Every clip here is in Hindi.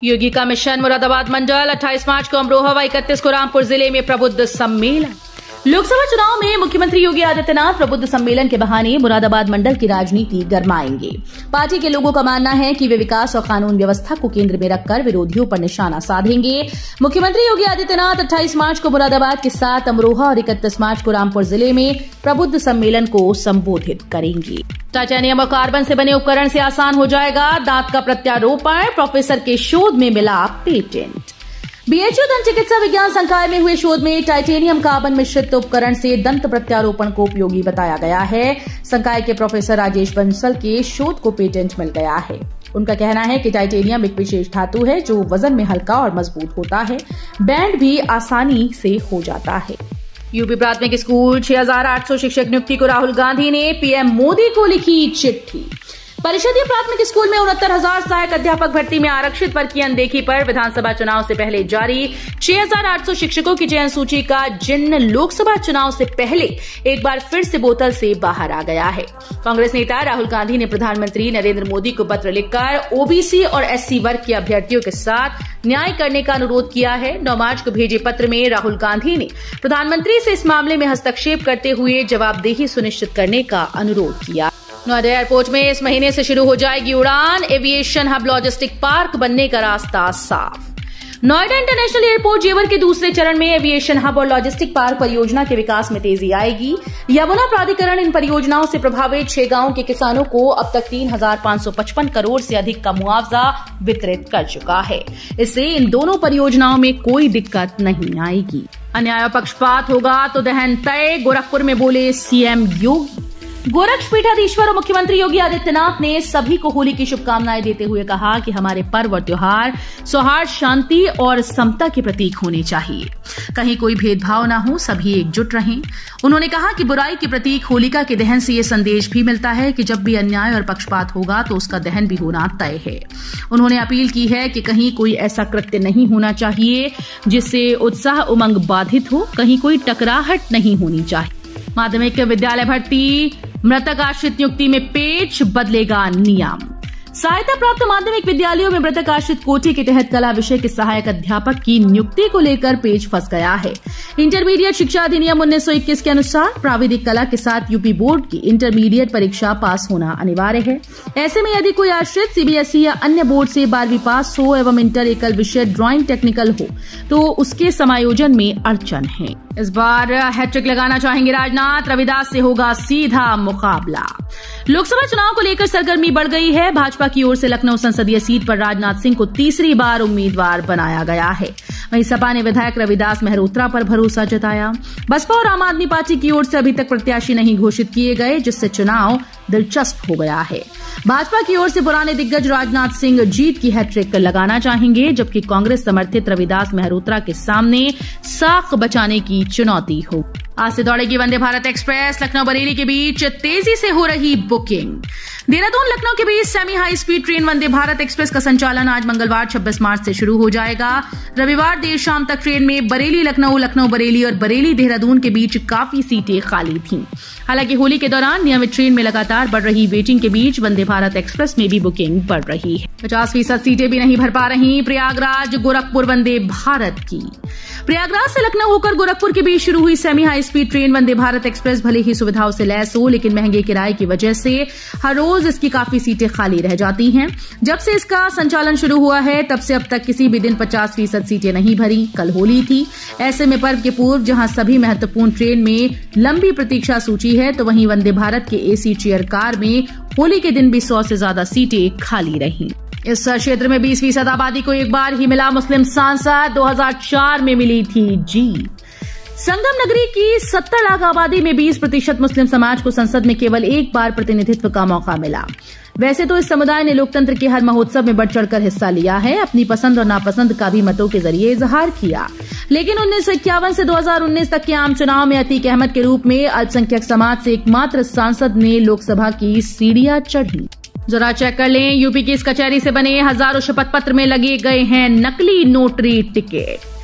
योगी का मिशन मुरादाबाद मंडल 28 मार्च को अमरोहा व 31 को रामपुर जिले में प्रबुद्ध सम्मेलन। लोकसभा चुनाव में मुख्यमंत्री योगी आदित्यनाथ प्रबुद्ध सम्मेलन के बहाने मुरादाबाद मंडल की राजनीति गरमाएंगे। पार्टी के लोगों का मानना है कि वे विकास और कानून व्यवस्था को केंद्र में रखकर विरोधियों पर निशाना साधेंगे। मुख्यमंत्री योगी आदित्यनाथ 28 मार्च को मुरादाबाद के साथ अमरोहा और 31 मार्च को रामपुर जिले में प्रबुद्ध सम्मेलन को संबोधित करेंगे। टाइटेनियम और कार्बन से बने उपकरण से आसान हो जाएगा दांत का प्रत्यारोपण, प्रोफेसर के शोध में मिला पेटेंट। बीएचयू दंत चिकित्सा विज्ञान संकाय में हुए शोध में टाइटेनियम कार्बन मिश्रित उपकरण से दंत प्रत्यारोपण को उपयोगी बताया गया है। संकाय के प्रोफेसर राजेश बंसल के शोध को पेटेंट मिल गया है। उनका कहना है कि टाइटेनियम एक विशेष धातु है जो वजन में हल्का और मजबूत होता है। बैंड भी आसानी से हो जाता है। यूपी प्राथमिक स्कूल 6800 शिक्षक नियुक्ति को राहुल गांधी ने पीएम मोदी को लिखी चिट्ठी। परिषदीय प्राथमिक स्कूल में 69,000 सहायक अध्यापक भर्ती में आरक्षित वर्ग की अनदेखी पर विधानसभा चुनाव से पहले जारी 6,800 शिक्षकों की चयन सूची का जिन्न लोकसभा चुनाव से पहले एक बार फिर से बोतल से बाहर आ गया है। कांग्रेस नेता राहुल गांधी ने प्रधानमंत्री नरेंद्र मोदी को पत्र लिखकर ओबीसी और एससी वर्ग के अभ्यर्थियों के साथ न्याय करने का अनुरोध किया है। 9 मार्च को भेजे पत्र में राहुल गांधी ने प्रधानमंत्री से इस मामले में हस्तक्षेप करते हुए जवाबदेही सुनिश्चित करने का अनुरोध किया। नोएडा एयरपोर्ट में इस महीने से शुरू हो जाएगी उड़ान, एविएशन हब लॉजिस्टिक पार्क बनने का रास्ता साफ। नोएडा इंटरनेशनल एयरपोर्ट जेवर के दूसरे चरण में एविएशन हब और लॉजिस्टिक पार्क परियोजना के विकास में तेजी आएगी। यमुना प्राधिकरण इन परियोजनाओं से प्रभावित 6 गांवों के किसानों को अब तक 3,555 करोड़ से अधिक का मुआवजा वितरित कर चुका है। इससे इन दोनों परियोजनाओं में कोई दिक्कत नहीं आएगी। अन्याय और पक्षपात होगा तो दहन तय, गोरखपुर में बोले सीएम योगी। गोरक्ष पीठाधीश्वर और मुख्यमंत्री योगी आदित्यनाथ ने सभी को होली की शुभकामनाएं देते हुए कहा कि हमारे पर्व और त्योहार सौहार्द, शांति और समता के प्रतीक होने चाहिए। कहीं कोई भेदभाव न हो, सभी एकजुट रहें। उन्होंने कहा कि बुराई के प्रतीक होलिका के दहन से ये संदेश भी मिलता है कि जब भी अन्याय और पक्षपात होगा तो उसका दहन भी होना तय है। उन्होंने अपील की है कि कहीं कोई ऐसा कृत्य नहीं होना चाहिए जिससे उत्साह उमंग बाधित हो, कहीं कोई टकराहट नहीं होनी चाहिए। माध्यमिक विद्यालय भर्ती मृतक आश्रित नियुक्ति में पेच, बदलेगा नियम। सहायता प्राप्त माध्यमिक विद्यालयों में मृतक आश्रित कोटे के तहत कला विषय के सहायक अध्यापक की नियुक्ति को लेकर पेच फंस गया है। इंटरमीडिएट शिक्षा अधिनियम 1921 के अनुसार प्राविधिक कला के साथ यूपी बोर्ड की इंटरमीडिएट परीक्षा पास होना अनिवार्य है। ऐसे में यदि कोई आश्रित सीबीएसई या अन्य बोर्ड से 12वीं पास हो एवं इंटर एकल विषय ड्राइंग टेक्निकल हो तो उसके समायोजन में अड़चन है। इस बार हैट्रिक लगाना चाहेंगे राजनाथ, रविदास से होगा सीधा मुकाबला। लोकसभा चुनाव को लेकर सरगर्मी बढ़ गई है। भाजपा की ओर से लखनऊ संसदीय सीट पर राजनाथ सिंह को तीसरी बार उम्मीदवार बनाया गया है। वहीं सपा ने विधायक रविदास मेहरोत्रा पर भरोसा जताया। बसपा और आम आदमी पार्टी की ओर से अभी तक प्रत्याशी नहीं घोषित किए गए, जिससे चुनाव दिलचस्प हो गया है। भाजपा की ओर से पुराने दिग्गज राजनाथ सिंह जीत की हैट्रिक लगाना चाहेंगे, जबकि कांग्रेस समर्थित रविदास मेहरोत्रा के सामने साख बचाने की चुनौती हो। आज से दौड़ेगी वंदे भारत एक्सप्रेस। लखनऊ बरेली के बीच तेजी से हो रही बुकिंग। देहरादून लखनऊ के बीच semi high speed train Vande Bharat express का संचालन आज मंगलवार 26 मार्च से शुरू हो जाएगा। रविवार देर शाम तक ट्रेन में बरेली लखनऊ, लखनऊ बरेली और बरेली देहरादून के बीच काफी सीटें खाली थीं। हालांकि होली के दौरान नियमित ट्रेन में लगातार बढ़ रही वेटिंग के बीच वंदे भारत एक्सप्रेस में भी बुकिंग बढ़ रही है। 50% सीटें भी नहीं भर पा रही प्रयागराज गोरखपुर वंदे भारत की। प्रयागराज से लखनऊ होकर गोरखपुर के बीच शुरू हुई semi high speed train Vande Bharat express भले ही सुविधाओं से लैस हो, लेकिन महंगे किराए की वजह से हर रोज इसकी काफी सीटें खाली रह जाती हैं। जब से इसका संचालन शुरू हुआ है तब से अब तक किसी भी दिन 50% सीटें नहीं भरी। कल होली थी। ऐसे में पर्व के पूर्व जहां सभी महत्वपूर्ण ट्रेन में लंबी प्रतीक्षा सूची है, तो वहीं वंदे भारत के एसी चेयर कार में होली के दिन भी 100 से ज्यादा सीटें खाली रहीं। इस क्षेत्र में 20% आबादी को एक बार ही मिला मुस्लिम सांसद। 2004 में मिली थी जीत। संगम नगरी की 70 लाख आबादी में 20% मुस्लिम समाज को संसद में केवल एक बार प्रतिनिधित्व का मौका मिला। वैसे तो इस समुदाय ने लोकतंत्र के हर महोत्सव में बढ़ चढ़कर हिस्सा लिया है, अपनी पसंद और नापसंद का भी मतों के जरिए इजहार किया। लेकिन 1951 से 2019 तक के आम चुनाव में अतीक अहमद के रूप में अल्पसंख्यक समाज से एकमात्र सांसद ने लोकसभा की सीढ़ियां चढ़ी। जरा चेक कर लें, यूपी की इस कचहरी से बने हजारों शपथ पत्र में लगे गए हैं नकली नोटरी टिकट।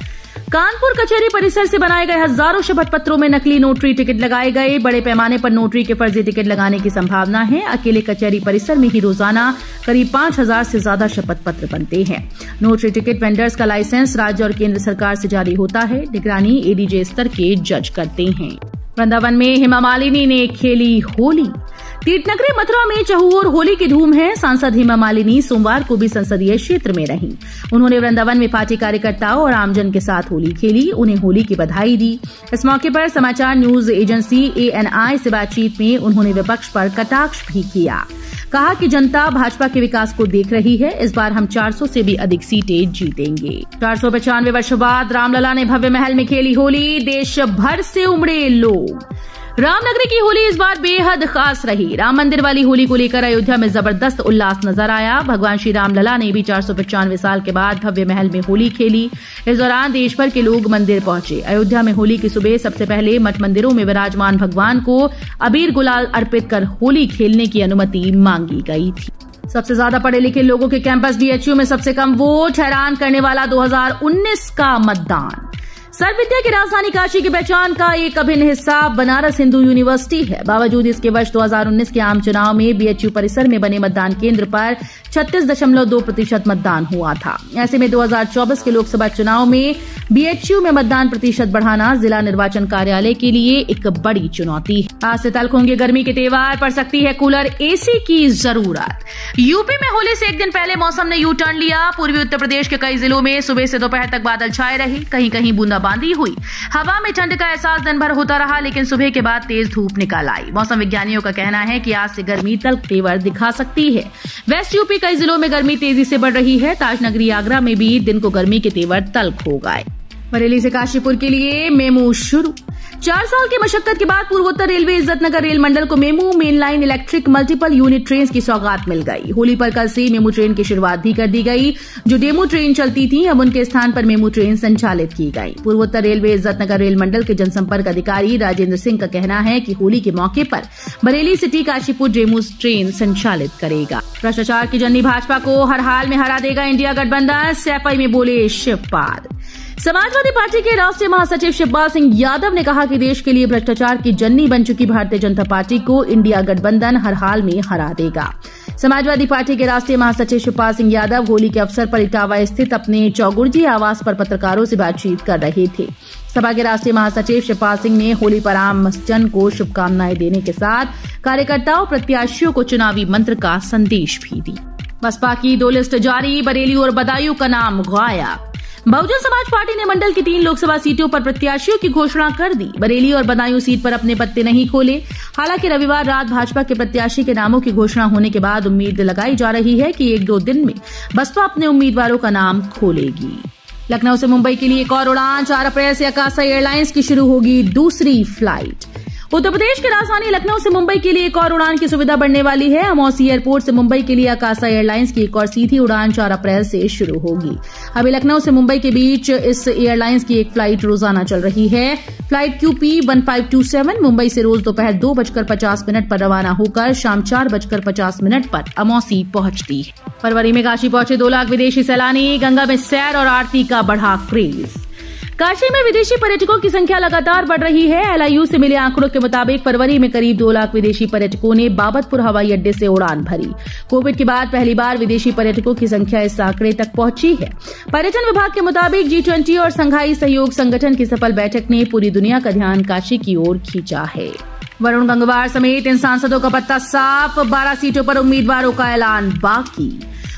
कानपुर कचहरी परिसर से बनाए गए हजारों शपथ पत्रों में नकली नोटरी टिकट लगाए गए। बड़े पैमाने पर नोटरी के फर्जी टिकट लगाने की संभावना है। अकेले कचहरी परिसर में ही रोजाना करीब 5000 से ज्यादा शपथ पत्र बनते हैं। नोटरी टिकट वेंडर्स का लाइसेंस राज्य और केंद्र सरकार से जारी होता है। निगरानी एडीजे स्तर के जज करते हैं। वृंदावन में हेमा मालिनी ने खेली होली। तीर्थनगरी मथुरा में चहुओर होली की धूम है। सांसद हेमा मालिनी सोमवार को भी संसदीय क्षेत्र में रहीं। उन्होंने वृंदावन में पार्टी कार्यकर्ताओं और आमजन के साथ होली खेली, उन्हें होली की बधाई दी। इस मौके पर समाचार न्यूज एजेंसी ANI से बातचीत में उन्होंने विपक्ष पर कटाक्ष भी किया। कहा कि जनता भाजपा के विकास को देख रही है। इस बार हम 400 से भी अधिक सीटें जीतेंगे। 495 वर्षों बाद रामलला ने भव्य महल में खेली होली। देश भर से उमड़े लोग। रामनगरी की होली इस बार बेहद खास रही। राम मंदिर वाली होली को लेकर अयोध्या में जबरदस्त उल्लास नजर आया। भगवान श्री रामलला ने भी 495 साल के बाद भव्य महल में होली खेली। इस दौरान देश भर के लोग मंदिर पहुंचे। अयोध्या में होली की सुबह सबसे पहले मठ मंदिरों में विराजमान भगवान को अबीर गुलाल अर्पित कर होली खेलने की अनुमति मांगी गई थी। सबसे ज्यादा पढ़े लिखे लोगों के कैंपस BHU में सबसे कम वोट। हैरान करने वाला 2019 का मतदान। सर्वविद्या की राजधानी काशी की पहचान का एक अभिन्न हिस्सा बनारस हिंदू यूनिवर्सिटी है। बावजूद इसके वर्ष 2019 के आम चुनाव में BHU परिसर में बने मतदान केंद्र पर 36.2% मतदान हुआ था। ऐसे में 2024 के लोकसभा चुनाव में BHU में मतदान प्रतिशत बढ़ाना जिला निर्वाचन कार्यालय के लिए एक बड़ी चुनौती है। आज से तल्ख होंगे गर्मी के त्योहार, पड़ सकती है कूलर AC की जरूरत। यूपी में होली से एक दिन पहले मौसम ने यू टर्न लिया। पूर्वी उत्तर प्रदेश के कई जिलों में सुबह से दोपहर तक बादल छाए रहे, कहीं कहीं बूंदाबांदी हुई। हवा में ठंड का एहसास दिन भर होता रहा, लेकिन सुबह के बाद तेज धूप निकल आई। मौसम विज्ञानियों का कहना है कि आज से गर्मी तल्ख तेवर दिखा सकती है। वेस्ट यूपी कई जिलों में गर्मी तेजी से बढ़ रही है। ताजनगरी आगरा में भी दिन को गर्मी के तेवर तल्ख हो गए। बरेली से काशीपुर के लिए मेमू शुरू। 4 साल की मशक्कत के बाद पूर्वोत्तर रेलवे इज्जतनगर रेल मंडल को MEMU main line electric multiple unit train की सौगात मिल गई। होली पर कल से मेमू ट्रेन की शुरुआत भी कर दी गई। जो डेमू ट्रेन चलती थी, अब उनके स्थान पर मेमू ट्रेन संचालित की गई। पूर्वोत्तर रेलवे इज्जतनगर रेल मंडल के जनसंपर्क अधिकारी राजेंद्र सिंह का कहना है कि होली के मौके पर Bareilly city Kashipur DEMU train संचालित करेगा। भ्रष्टाचार की जननी भाजपा को हर हाल में हरा देगा इंडिया गठबंधन, सैफई में बोले शिवपाल। समाजवादी पार्टी के राष्ट्रीय महासचिव शिवपाल सिंह यादव ने कहा कि देश के लिए भ्रष्टाचार की जननी बन चुकी भारतीय जनता पार्टी को इंडिया गठबंधन हर हाल में हरा देगा। समाजवादी पार्टी के राष्ट्रीय महासचिव शिवपाल सिंह यादव होली के अवसर पर इटावा स्थित अपने चौगुर्जी आवास पर पत्रकारों से बातचीत कर रहे थे। सपा के राष्ट्रीय महासचिव शिवपाल सिंह ने होली पर आम जन को शुभकामनाएं देने के साथ कार्यकर्ताओं प्रत्याशियों को चुनावी मंत्र का संदेश भी दी। बसपा की 2 लिस्ट जारी, बरेली और बदायूं का नाम गायब। बहुजन समाज पार्टी ने मंडल की 3 लोकसभा सीटों पर प्रत्याशियों की घोषणा कर दी। बरेली और बदायूं सीट पर अपने पत्ते नहीं खोले। हालांकि रविवार रात भाजपा के प्रत्याशी के नामों की घोषणा होने के बाद उम्मीद लगाई जा रही है कि 1-2 दिन में बसपा अपने उम्मीदवारों का नाम खोलेगी। लखनऊ से मुंबई के लिए एक और उड़ान। 4 अप्रैल से आकाशा एयरलाइंस की शुरू होगी दूसरी फ्लाइट। उत्तर प्रदेश की राजधानी लखनऊ से मुंबई के लिए एक और उड़ान की सुविधा बढ़ने वाली है। अमौसी एयरपोर्ट से मुंबई के लिए आकाशा एयरलाइंस की एक और सीधी उड़ान 4 अप्रैल से शुरू होगी। अभी लखनऊ से मुंबई के बीच इस एयरलाइंस की एक फ्लाइट रोजाना चल रही है। फ्लाइट QP 1527 मुंबई से रोज दोपहर 2:50 पर रवाना होकर शाम 4:50 पर अमौसी पहुंचती है। फरवरी में काशी पहुंचे 2 लाख विदेशी सैलानी। गंगा में सैर और आरती का बढ़ा क्रेज। काशी में विदेशी पर्यटकों की संख्या लगातार बढ़ रही है। LIU से मिले आंकड़ों के मुताबिक फरवरी में करीब 2 लाख विदेशी पर्यटकों ने बाबतपुर हवाई अड्डे से उड़ान भरी। कोविड के बाद पहली बार विदेशी पर्यटकों की संख्या इस आंकड़े तक पहुंची है। पर्यटन विभाग के मुताबिक G20 और संघाई सहयोग संगठन की सफल बैठक ने पूरी दुनिया का ध्यान काशी की ओर खींचा है। वरुण गंगवार समेत इन सांसदों का पत्ता साफ। 12 सीटों पर उम्मीदवारों का ऐलान बाकी।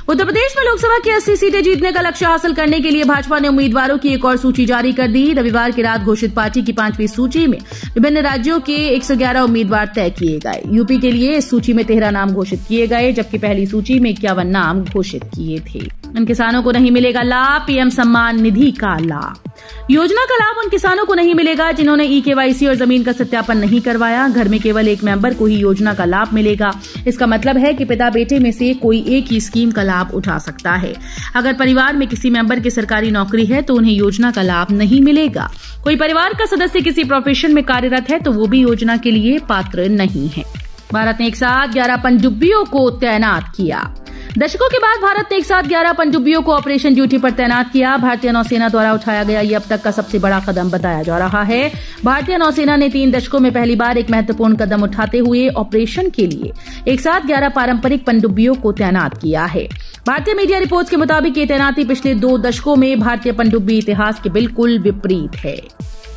उत्तर प्रदेश में लोकसभा की 80 सीटें जीतने का लक्ष्य हासिल करने के लिए भाजपा ने उम्मीदवारों की एक और सूची जारी कर दी। रविवार की रात घोषित पार्टी की 5वीं सूची में विभिन्न राज्यों के 111 उम्मीदवार तय किए गए। यूपी के लिए इस सूची में 13 नाम घोषित किए गए, जबकि पहली सूची में 51 नाम घोषित किए थे। इन किसानों को नहीं मिलेगा लाभ। PM सम्मान निधि का लाभ। योजना का लाभ उन किसानों को नहीं मिलेगा जिन्होंने eKYC और जमीन का सत्यापन नहीं करवाया। घर में केवल एक मेंबर को ही योजना का लाभ मिलेगा। इसका मतलब है कि पिता बेटे में से कोई एक ही स्कीम का लाभ उठा सकता है। अगर परिवार में किसी मेंबर की सरकारी नौकरी है तो उन्हें योजना का लाभ नहीं मिलेगा। कोई परिवार का सदस्य किसी प्रोफेशन में कार्यरत है तो वो भी योजना के लिए पात्र नहीं है। भारत ने एक साथ 11 पनडुब्बियों को तैनात किया। दशकों के बाद भारत ने एक साथ 11 पनडुब्बियों को ऑपरेशन ड्यूटी पर तैनात किया। भारतीय नौसेना द्वारा उठाया गया ये अब तक का सबसे बड़ा कदम बताया जा रहा है। भारतीय नौसेना ने 3 दशकों में पहली बार एक महत्वपूर्ण कदम उठाते हुए ऑपरेशन के लिए एक साथ 11 पारंपरिक पनडुब्बियों को तैनात किया है। भारतीय मीडिया रिपोर्ट्स के मुताबिक ये तैनाती पिछले 2 दशकों में भारतीय पनडुब्बी इतिहास के बिल्कुल विपरीत है।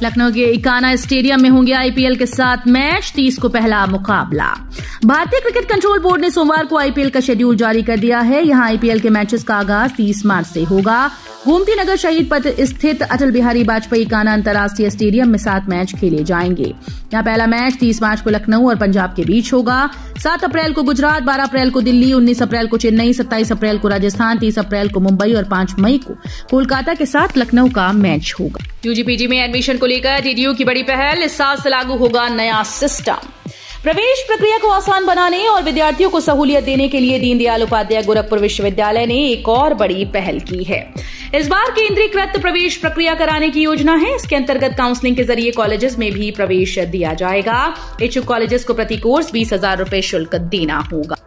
लखनऊ के इकाना स्टेडियम में होंगे आईपीएल के 7 मैच, 30 को पहला मुकाबला। भारतीय क्रिकेट कंट्रोल बोर्ड ने सोमवार को आईपीएल का शेड्यूल जारी कर दिया है। यहां आईपीएल के मैचेस का आगाज 30 मार्च से होगा। गोमती नगर शहीद पथ स्थित अटल बिहारी वाजपेयी इकाना अंतर्राष्ट्रीय स्टेडियम में 7 मैच खेले जाएंगे। यहां पहला मैच 30 मार्च को लखनऊ और पंजाब के बीच होगा। 7 अप्रैल को गुजरात, 12 अप्रैल को दिल्ली, 19 अप्रैल को चेन्नई, 27 अप्रैल को राजस्थान, 30 अप्रैल को मुंबई और 5 मई को कोलकाता के साथ लखनऊ का मैच होगा। यूजीपीजी में एडमिशन को लेकर डीडीयू की बड़ी पहल, इस साल से लागू होगा नया सिस्टम। प्रवेश प्रक्रिया को आसान बनाने और विद्यार्थियों को सहूलियत देने के लिए दीनदयाल उपाध्याय गोरखपुर विश्वविद्यालय ने एक और बड़ी पहल की है। इस बार केंद्रीकृत प्रवेश प्रक्रिया कराने की योजना है। इसके अंतर्गत काउंसलिंग के जरिए कॉलेजेस में भी प्रवेश दिया जाएगा। इच्छुक कॉलेजेस को प्रति कोर्स 20,000 रुपए शुल्क देना होगा।